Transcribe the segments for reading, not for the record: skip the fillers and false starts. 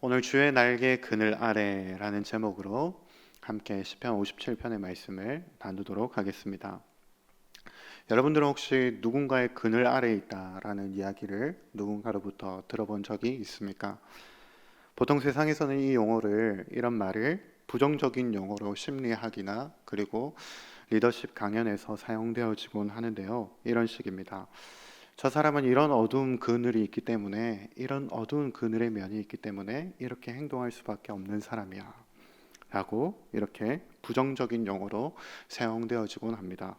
오늘 주의 날개 그늘 아래라는 제목으로 함께 시편 57편의 말씀을 나누도록 하겠습니다. 여러분들은 혹시 누군가의 그늘 아래에 있다라는 이야기를 누군가로부터 들어본 적이 있습니까? 보통 세상에서는 이 용어를, 이런 말을 부정적인 용어로 심리학이나 그리고 리더십 강연에서 사용되어지곤 하는데요. 이런 식입니다. 저 사람은 이런 어두운 그늘이 있기 때문에, 이런 어두운 그늘의 면이 있기 때문에 이렇게 행동할 수밖에 없는 사람이야 라고 이렇게 부정적인 용어로 사용되어지곤 합니다.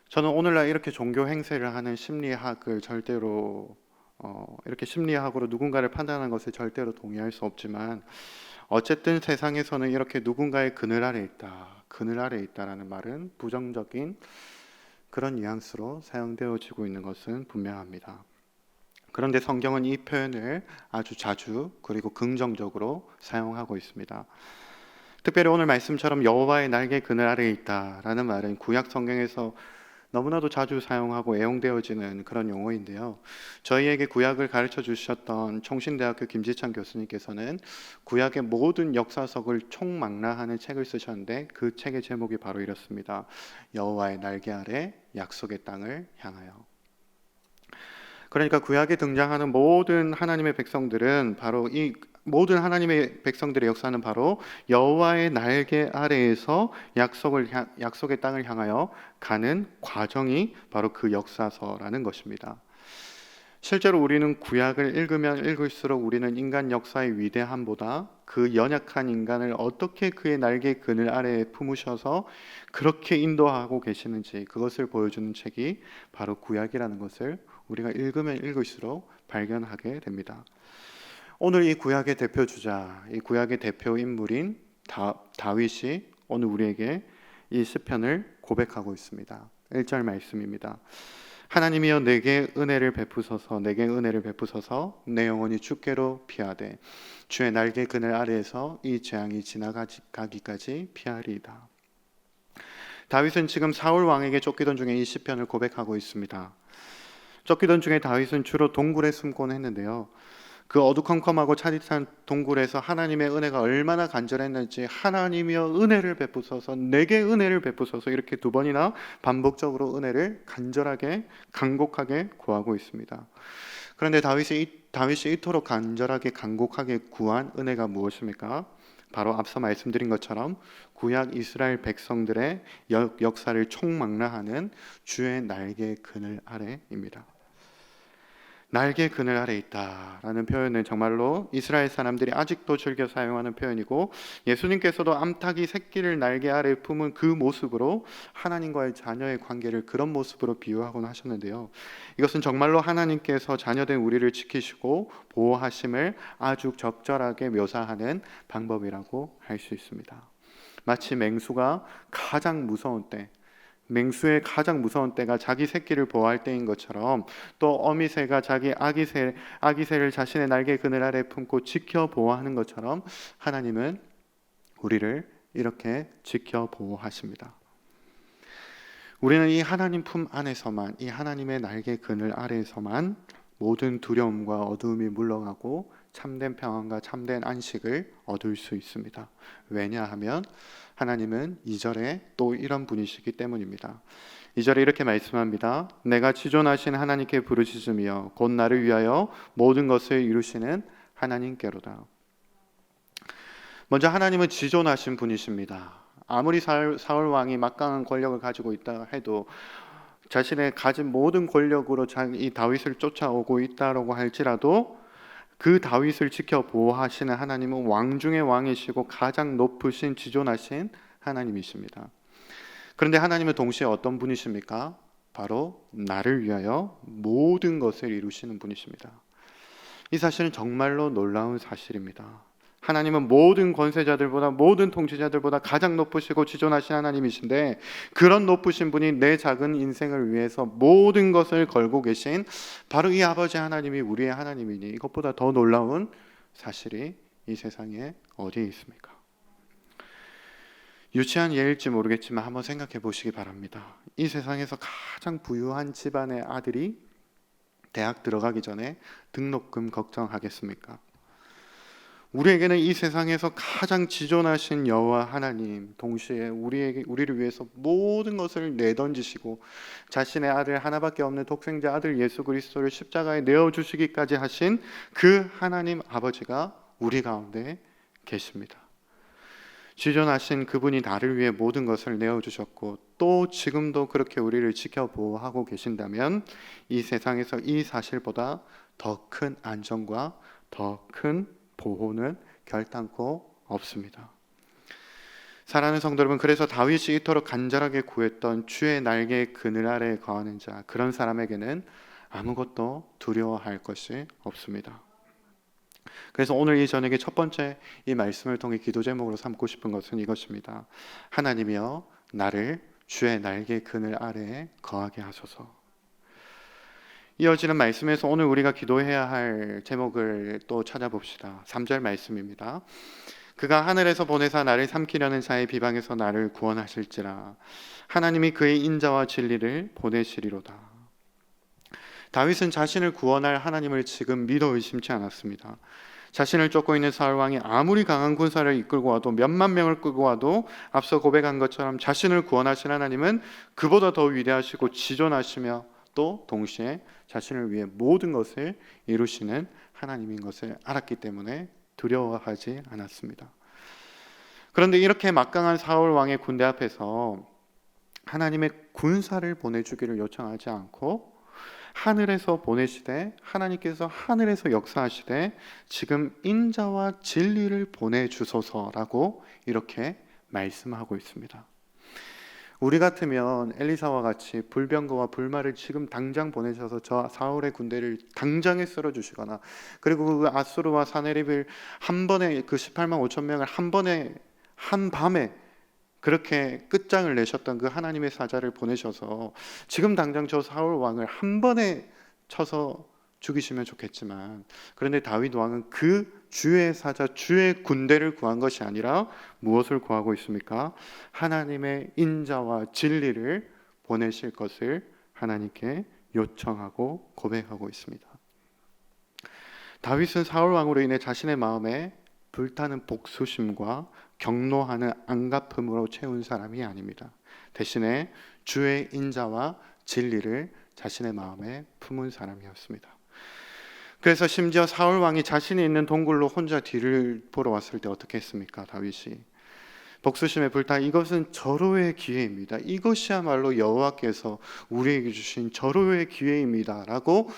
저는 오늘날 이렇게 종교 행세를 하는 심리학을 절대로 이렇게 심리학으로 누군가를 판단하는 것을 절대로 동의할 수 없지만, 어쨌든 세상에서는 이렇게 누군가의 그늘 아래 있다, 그늘 아래 있다라는 말은 부정적인 그런 뉘앙스로 사용되어지고 있는 것은 분명합니다. 그런데 성경은 이 표현을 아주 자주 그리고 긍정적으로 사용하고 있습니다. 특별히 오늘 말씀처럼 여호와의 날개 그늘 아래에 있다라는 말은 구약 성경에서 너무나도 자주 사용하고 애용되어지는 그런 용어인데요. 저희에게 구약을 가르쳐 주셨던 총신대학교 김지찬 교수님께서는 구약의 모든 역사석을 총망라하는 책을 쓰셨는데, 그 책의 제목이 바로 이렇습니다. 여호와의 날개 아래 약속의 땅을 향하여. 그러니까 구약에 등장하는 모든 하나님의 백성들은 바로 이 모든 하나님의 백성들의 역사는 바로 여호와의 날개 아래에서 약속의 땅을 향하여 가는 과정이 바로 그 역사서라는 것입니다. 실제로 우리는 구약을 읽으면 읽을수록 우리는 인간 역사의 위대함보다 그 연약한 인간을 어떻게 그의 날개 그늘 아래에 품으셔서 그렇게 인도하고 계시는지, 그것을 보여주는 책이 바로 구약이라는 것을 우리가 읽으면 읽을수록 발견하게 됩니다. 오늘 이 구약의 대표 주자, 이 구약의 대표 인물인 다윗이 오늘 우리에게 이 시편을 고백하고 있습니다. 1절 말씀입니다. 하나님이여 내게 은혜를 베푸소서, 내게 은혜를 베푸소서. 내 영혼이 주께로 피하되 주의 날개 그늘 아래에서 이 재앙이 지나가기까지 피하리이다. 다윗은 지금 사울 왕에게 쫓기던 중에 이 시편을 고백하고 있습니다. 쫓기던 중에 다윗은 주로 동굴에 숨곤 했는데요, 그 어두컴컴하고 차디찬 동굴에서 하나님의 은혜가 얼마나 간절했는지, 하나님이여 은혜를 베푸소서, 내게 은혜를 베푸소서, 이렇게 두 번이나 반복적으로 은혜를 간절하게 간곡하게 구하고 있습니다. 그런데 다윗이 이토록 간절하게 간곡하게 구한 은혜가 무엇입니까? 바로 앞서 말씀드린 것처럼 구약 이스라엘 백성들의 역사를 총망라하는 주의 날개 그늘 아래입니다. 날개 그늘 아래 있다라는 표현은 정말로 이스라엘 사람들이 아직도 즐겨 사용하는 표현이고, 예수님께서도 암탉이 새끼를 날개 아래 품은 그 모습으로 하나님과의 자녀의 관계를 그런 모습으로 비유하곤 하셨는데요, 이것은 정말로 하나님께서 자녀된 우리를 지키시고 보호하심을 아주 적절하게 묘사하는 방법이라고 할 수 있습니다. 마치 맹수가 가장 무서운 때, 맹수의 가장 무서운 때가 자기 새끼를 보호할 때인 것처럼, 또 어미새가 자기 아기새를 자신의 날개 그늘 아래 품고 지켜 보호하는 것처럼 하나님은 우리를 이렇게 지켜 보호하십니다. 우리는 이 하나님 품 안에서만, 이 하나님의 날개 그늘 아래에서만 모든 두려움과 어두움이 물러가고 참된 평안과 참된 안식을 얻을 수 있습니다. 왜냐하면 하나님은 2절에 또 이런 분이시기 때문입니다. 2절에 이렇게 말씀합니다. 내가 지존하신 하나님께 부르짖으며 곧 나를 위하여 모든 것을 이루시는 하나님께로다. 먼저 하나님은 지존하신 분이십니다. 아무리 사울 왕이 막강한 권력을 가지고 있다 해도, 자신의 가진 모든 권력으로 이 다윗을 쫓아오고 있다라고 할지라도, 그 다윗을 지켜 보호하시는 하나님은 왕 중의 왕이시고 가장 높으신 지존하신 하나님이십니다. 그런데 하나님은 동시에 어떤 분이십니까? 바로 나를 위하여 모든 것을 이루시는 분이십니다. 이 사실은 정말로 놀라운 사실입니다. 하나님은 모든 권세자들보다, 모든 통치자들보다 가장 높으시고 지존하신 하나님이신데, 그런 높으신 분이 내 작은 인생을 위해서 모든 것을 걸고 계신 바로 이 아버지 하나님이 우리의 하나님이니, 이것보다 더 놀라운 사실이 이 세상에 어디에 있습니까? 유치한 예일지 모르겠지만 한번 생각해 보시기 바랍니다. 이 세상에서 가장 부유한 집안의 아들이 대학 들어가기 전에 등록금 걱정하겠습니까? 우리에게는 이 세상에서 가장 지존하신 여호와 하나님, 동시에 우리를 위해서 모든 것을 내던지시고 자신의 아들 하나밖에 없는 독생자 아들 예수 그리스도를 십자가에 내어 주시기까지 하신 그 하나님 아버지가 우리 가운데 계십니다. 지존하신 그분이 나를 위해 모든 것을 내어 주셨고 또 지금도 그렇게 우리를 지켜보호하고 계신다면 이 세상에서 이 사실보다 더 큰 안정과 더 큰 보호는 결단코 없습니다. 사랑하는 성도 여러분, 그래서 다윗이 이토록 간절하게 구했던 주의 날개 그늘 아래에 거하는 자, 그런 사람에게는 아무것도 두려워할 것이 없습니다. 그래서 오늘 이 저녁에 첫 번째 이 말씀을 통해 기도 제목으로 삼고 싶은 것은 이것입니다. 하나님이여 나를 주의 날개 그늘 아래에 거하게 하소서. 이어지는 말씀에서 오늘 우리가 기도해야 할 제목을 또 찾아봅시다. 3절 말씀입니다. 그가 하늘에서 보내사 나를 삼키려는 자의 비방에서 나를 구원하실지라. 하나님이 그의 인자와 진리를 보내시리로다. 다윗은 자신을 구원할 하나님을 지금 믿어 의심치 않았습니다. 자신을 쫓고 있는 사울 왕이 아무리 강한 군사를 이끌고 와도 몇만 명을 끌고 와도 앞서 고백한 것처럼 자신을 구원하신 하나님은 그보다 더 위대하시고 지존하시며 또 동시에 자신을 위해 모든 것을 이루시는 하나님인 것을 알았기 때문에 두려워하지 않았습니다. 그런데 이렇게 막강한 사울 왕의 군대 앞에서 하나님의 군사를 보내주기를 요청하지 않고 하늘에서 보내시되 하나님께서 하늘에서 역사하시되 지금 인자와 진리를 보내주소서라고 이렇게 말씀하고 있습니다. 우리 같으면 엘리사와 같이 불병거와 불말을 지금 당장 보내셔서 저 사울의 군대를 당장에 쓸어주시거나 그리고 그 아수르와 사네립을 한 번에 그 18만 5천 명을 한 번에 한 밤에 그렇게 끝장을 내셨던 그 하나님의 사자를 보내셔서 지금 당장 저 사울 왕을 한 번에 쳐서 죽이시면 좋겠지만 그런데 다윗 왕은 그 주의 사자 주의 군대를 구한 것이 아니라 무엇을 구하고 있습니까? 하나님의 인자와 진리를 보내실 것을 하나님께 요청하고 고백하고 있습니다. 다윗은 사울 왕으로 인해 자신의 마음에 불타는 복수심과 경노하는 안갚음으로 채운 사람이 아닙니다. 대신에 주의 인자와 진리를 자신의 마음에 품은 사람이었습니다. 그래서 심지어 사울 왕이 자신이 있는 동굴로 혼자 뒤를 보러 왔을 때 어떻게 했습니까? 다윗이 복수심에 불타 이것은 절호의 기회입니다. 이것이야말로 여호와께서 우리에게 주신 절호의 기회입니다 라고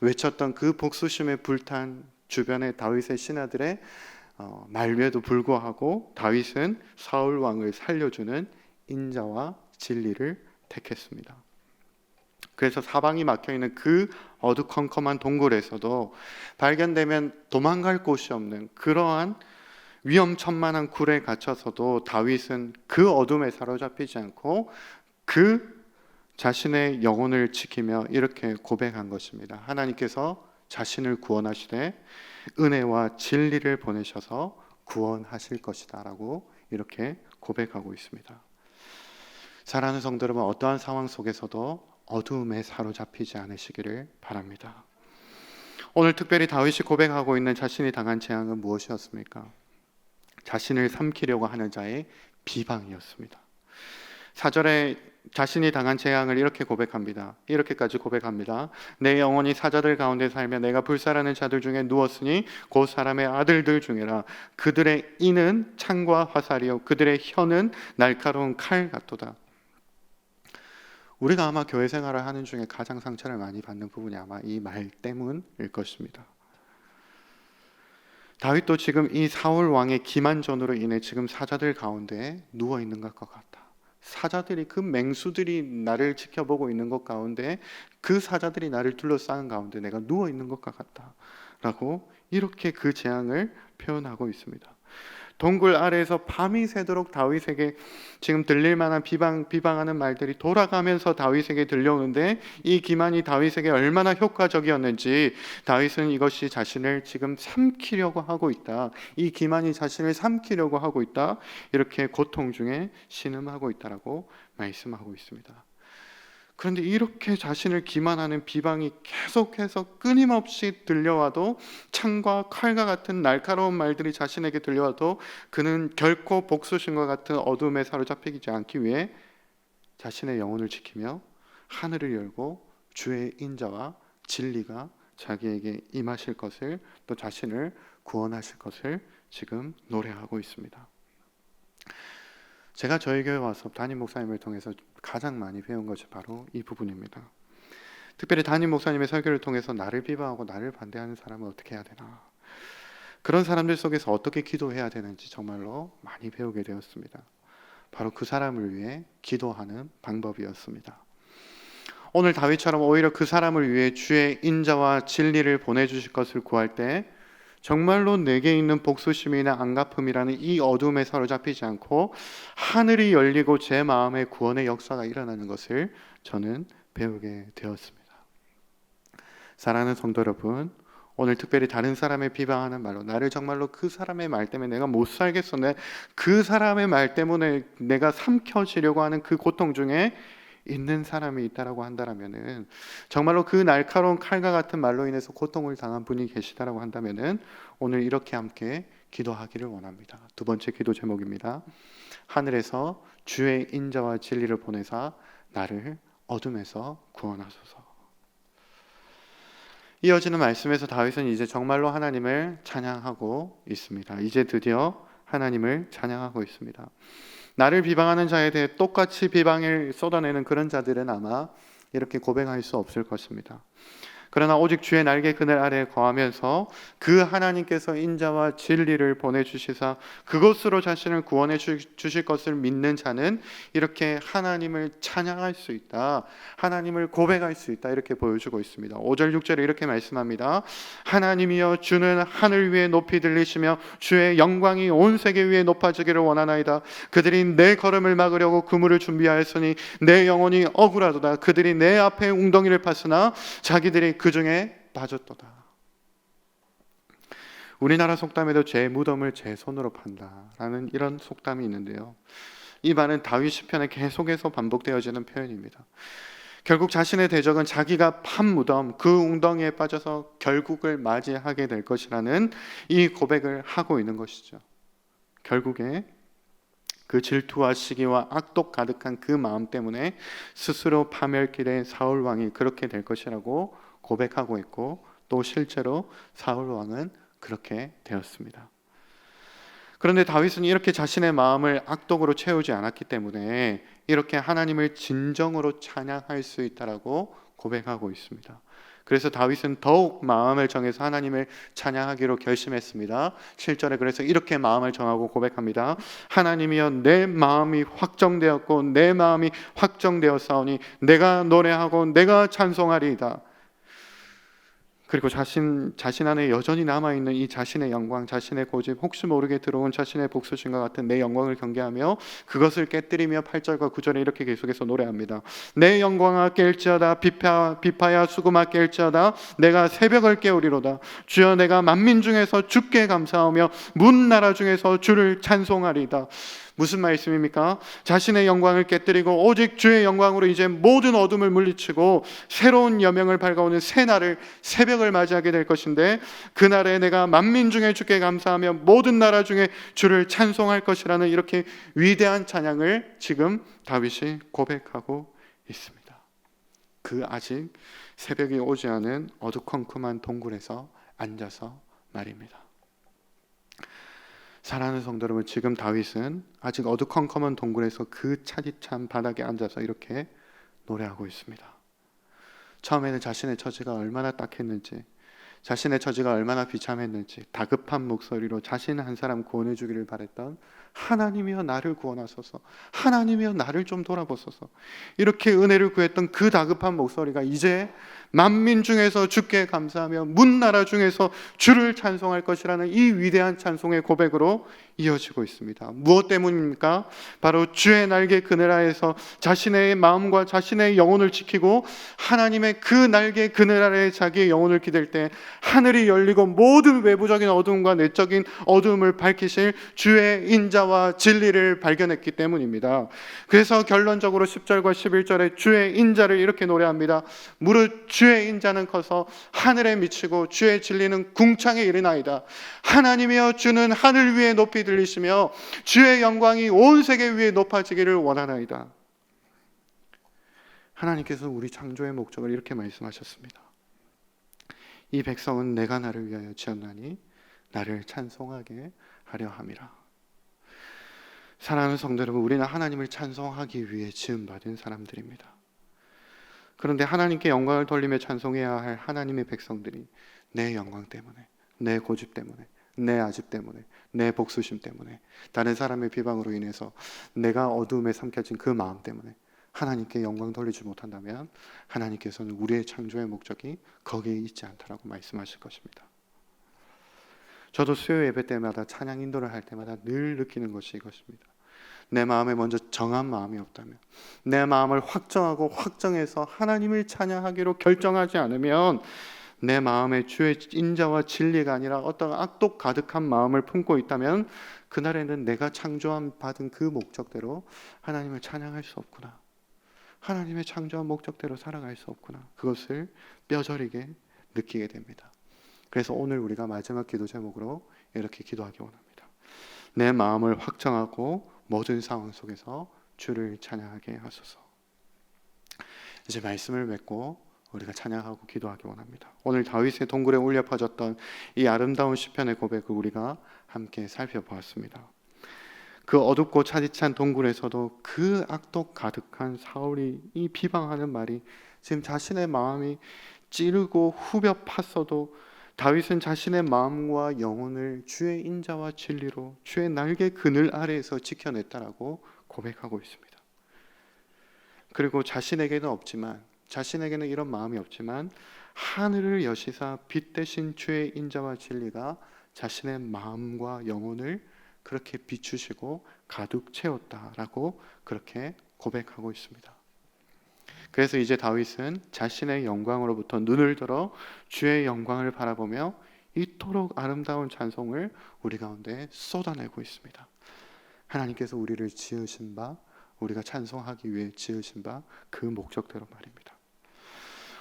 외쳤던 그 복수심에 불탄 주변의 다윗의 신하들의 말에도 불구하고 다윗은 사울 왕을 살려주는 인자와 진리를 택했습니다. 그래서 사방이 막혀있는 그 어두컴컴한 동굴에서도 발견되면 도망갈 곳이 없는 그러한 위험천만한 굴에 갇혀서도 다윗은 그 어둠에 사로잡히지 않고 그 자신의 영혼을 지키며 이렇게 고백한 것입니다. 하나님께서 자신을 구원하시되 은혜와 진리를 보내셔서 구원하실 것이다 라고 이렇게 고백하고 있습니다. 사랑하는 성도 여러분, 어떠한 상황 속에서도 어두움에 사로잡히지 않으시기를 바랍니다. 오늘 특별히 다윗이 고백하고 있는 자신이 당한 재앙은 무엇이었습니까? 자신을 삼키려고 하는 자의 비방이었습니다. 4절에 자신이 당한 재앙을 이렇게 고백합니다. 이렇게까지 고백합니다. 내 영혼이 사자들 가운데 살며 내가 불살하는 자들 중에 누웠으니 곧 사람의 아들들 중이라. 그들의 이는 창과 화살이요 그들의 혀는 날카로운 칼 같도다. 우리가 아마 교회 생활을 하는 중에 가장 상처를 많이 받는 부분이 아마 이 말 때문일 것입니다. 다윗도 지금 이 사울 왕의 기만전으로 인해 지금 사자들 가운데 누워 있는 것 같다. 사자들이 그 맹수들이 나를 지켜보고 있는 것 가운데 그 사자들이 나를 둘러싸는 가운데 내가 누워 있는 것 같다 라고 이렇게 그 재앙을 표현하고 있습니다. 동굴 아래에서 밤이 새도록 다윗에게 지금 들릴 만한 비방하는 말들이 돌아가면서 다윗에게 들려오는데 이 기만이 다윗에게 얼마나 효과적이었는지 다윗은 이것이 자신을 지금 삼키려고 하고 있다. 이 기만이 자신을 삼키려고 하고 있다. 이렇게 고통 중에 신음하고 있다라고 말씀하고 있습니다. 그런데 이렇게 자신을 기만하는 비방이 계속해서 끊임없이 들려와도, 창과 칼과 같은 날카로운 말들이 자신에게 들려와도 그는 결코 복수심과 같은 어둠에 사로잡히지 않기 위해 자신의 영혼을 지키며 하늘을 열고 주의 인자와 진리가 자기에게 임하실 것을, 또 자신을 구원하실 것을 지금 노래하고 있습니다. 제가 저희 교회 와서 담임 목사님을 통해서 가장 많이 배운 것이 바로 이 부분입니다. 특별히 담임 목사님의 설교를 통해서 나를 비방하고 나를 반대하는 사람은 어떻게 해야 되나, 그런 사람들 속에서 어떻게 기도해야 되는지 정말로 많이 배우게 되었습니다. 바로 그 사람을 위해 기도하는 방법이었습니다. 오늘 다윗처럼 오히려 그 사람을 위해 주의 인자와 진리를 보내주실 것을 구할 때 정말로 내게 있는 복수심이나 안갚음이라는 이 어둠에 사로잡히지 않고 하늘이 열리고 제 마음의 구원의 역사가 일어나는 것을 저는 배우게 되었습니다. 사랑하는 성도 여러분, 오늘 특별히 다른 사람의 비방하는 말로 나를 정말로 그 사람의 말 때문에 내가 못 살겠어, 그 사람의 말 때문에 내가 삼켜지려고 하는 그 고통 중에 있는 사람이 있다라고 한다면은, 정말로 그 날카로운 칼과 같은 말로 인해서 고통을 당한 분이 계시다라고 한다면은 오늘 이렇게 함께 기도하기를 원합니다. 두 번째 기도 제목입니다. 하늘에서 주의 인자와 진리를 보내사 나를 어둠에서 구원하소서. 이어지는 말씀에서 다윗은 이제 정말로 하나님을 찬양하고 있습니다. 이제 드디어 하나님을 찬양하고 있습니다. 나를 비방하는 자에 대해 똑같이 비방을 쏟아내는 그런 자들은 아마 이렇게 고백할 수 없을 것입니다. 그러나 오직 주의 날개 그늘 아래에 거하면서 그 하나님께서 인자와 진리를 보내주시사 그것으로 자신을 구원해 주실 것을 믿는 자는 이렇게 하나님을 찬양할 수 있다, 하나님을 고백할 수 있다, 이렇게 보여주고 있습니다. 5절 6절에 이렇게 말씀합니다. 하나님이여 주는 하늘 위에 높이 들리시며 주의 영광이 온 세계 위에 높아지기를 원하나이다. 그들이 내 걸음을 막으려고 그물을 준비하였으니 내 영혼이 억울하도다. 그들이 내 앞에 웅덩이를 팠으나 자기들이 그 중에 빠졌도다. 우리나라 속담에도 제 무덤을 제 손으로 판다라는 이런 속담이 있는데요, 이 말은 다윗 시편에 계속해서 반복되어지는 표현입니다. 결국 자신의 대적은 자기가 판 무덤, 그 웅덩이에 빠져서 결국을 맞이하게 될 것이라는 이 고백을 하고 있는 것이죠. 결국에 그 질투와 시기와 악독 가득한 그 마음 때문에 스스로 파멸길의 사울 왕이 그렇게 될 것이라고 고백하고 있고, 또 실제로 사울 왕은 그렇게 되었습니다. 그런데 다윗은 이렇게 자신의 마음을 악독으로 채우지 않았기 때문에 이렇게 하나님을 진정으로 찬양할 수 있다라고 고백하고 있습니다. 그래서 다윗은 더욱 마음을 정해서 하나님을 찬양하기로 결심했습니다. 7절에 그래서 이렇게 마음을 정하고 고백합니다. 하나님이여 내 마음이 확정되었고 내 마음이 확정되었사오니 내가 노래하고 내가 찬송하리이다. 그리고 자신 안에 여전히 남아있는 이 자신의 영광, 자신의 고집, 혹시 모르게 들어온 자신의 복수심과 같은 내 영광을 경계하며 그것을 깨뜨리며 8절과 9절에 이렇게 계속해서 노래합니다. 내 영광아 깰지어다. 비파야 수금아 깰지어다. 내가 새벽을 깨우리로다. 주여 내가 만민 중에서 주께 감사하며 문 나라 중에서 주를 찬송하리이다. 무슨 말씀입니까? 자신의 영광을 깨뜨리고 오직 주의 영광으로 이제 모든 어둠을 물리치고 새로운 여명을 밝아오는 새 날을, 새벽을 맞이하게 될 것인데, 그날에 내가 만민 중에 주께 감사하며 모든 나라 중에 주를 찬송할 것이라는 이렇게 위대한 찬양을 지금 다윗이 고백하고 있습니다. 그 아직 새벽이 오지 않은 어두컴컴한 동굴에서 앉아서 말입니다. 사랑하는 성도 여러분, 지금 다윗은 아직 어두컴컴한 동굴에서 그 차디찬 바닥에 앉아서 이렇게 노래하고 있습니다. 처음에는 자신의 처지가 얼마나 딱했는지, 자신의 처지가 얼마나 비참했는지 다급한 목소리로 자신 한 사람 구원해 주기를 바랬던 하나님이여 나를 구원하소서, 하나님이여 나를 좀 돌아보소서, 이렇게 은혜를 구했던 그 다급한 목소리가 이제 만민 중에서 주께 감사하며 문 나라 중에서 주를 찬송할 것이라는 이 위대한 찬송의 고백으로 이어지고 있습니다. 무엇 때문입니까? 바로 주의 날개 그늘 아래에서 자신의 마음과 자신의 영혼을 지키고 하나님의 그 날개 그늘 아래에 자기의 영혼을 기댈 때 하늘이 열리고 모든 외부적인 어둠과 내적인 어둠을 밝히실 주의 인자와 진리를 발견했기 때문입니다. 그래서 결론적으로 10절과 11절에 주의 인자를 이렇게 노래합니다. 무릇 주의 인자는 커서 하늘에 미치고 주의 진리는 궁창에 이르나이다. 하나님이여 주는 하늘 위에 높이 들리시며 주의 영광이 온 세계 위에 높아지기를 원하나이다. 하나님께서 우리 창조의 목적을 이렇게 말씀하셨습니다. 이 백성은 내가 나를 위하여 지었나니 나를 찬송하게 하려 함이라. 사랑하는 성도 여러분, 우리는 하나님을 찬송하기 위해 지음받은 사람들입니다. 그런데 하나님께 영광을 돌리며 찬송해야 할 하나님의 백성들이 내 영광 때문에, 내 고집 때문에, 내 아집 때문에, 내 복수심 때문에, 다른 사람의 비방으로 인해서 내가 어두움에 삼켜진 그 마음 때문에 하나님께 영광 돌리지 못한다면 하나님께서는 우리의 창조의 목적이 거기에 있지 않다라고 말씀하실 것입니다. 저도 수요 예배 때마다 찬양 인도를 할 때마다 늘 느끼는 것이 이것입니다. 내 마음에 먼저 정한 마음이 없다면, 내 마음을 확정하고 확정해서 하나님을 찬양하기로 결정하지 않으면 내 마음에 주의 인자와 진리가 아니라 어떤 악독 가득한 마음을 품고 있다면 그날에는 내가 창조함 받은 그 목적대로 하나님을 찬양할 수 없구나, 하나님의 창조한 목적대로 살아갈 수 없구나, 그것을 뼈저리게 느끼게 됩니다. 그래서 오늘 우리가 마지막 기도 제목으로 이렇게 기도하기 원합니다. 내 마음을 확정하고 모든 상황 속에서 주를 찬양하게 하소서. 이제 말씀을 맺고 우리가 찬양하고 기도하기 원합니다. 오늘 다윗의 동굴에 울려 퍼졌던 이 아름다운 시편의 고백을 우리가 함께 살펴보았습니다. 그 어둡고 차디찬 동굴에서도 그 악독 가득한 사울이 이 비방하는 말이 지금 자신의 마음이 찌르고 후벼 팠어도 다윗은 자신의 마음과 영혼을 주의 인자와 진리로 주의 날개 그늘 아래에서 지켜냈다라고 고백하고 있습니다. 그리고 자신에게는 없지만, 자신에게는 이런 마음이 없지만 하늘을 여시사 빛 대신 주의 인자와 진리가 자신의 마음과 영혼을 그렇게 비추시고 가득 채웠다라고 그렇게 고백하고 있습니다. 그래서 이제 다윗은 자신의 영광으로부터 눈을 들어 주의 영광을 바라보며 이토록 아름다운 찬송을 우리 가운데 쏟아내고 있습니다. 하나님께서 우리를 지으신 바, 우리가 찬송하기 위해 지으신 바 그 목적대로 말입니다.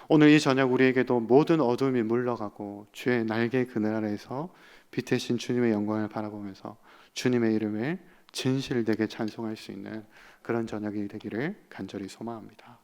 오늘 이 저녁 우리에게도 모든 어둠이 물러가고 주의 날개 그늘 아래에서 빛이신 주님의 영광을 바라보면서 주님의 이름을 진실되게 찬송할 수 있는 그런 저녁이 되기를 간절히 소망합니다.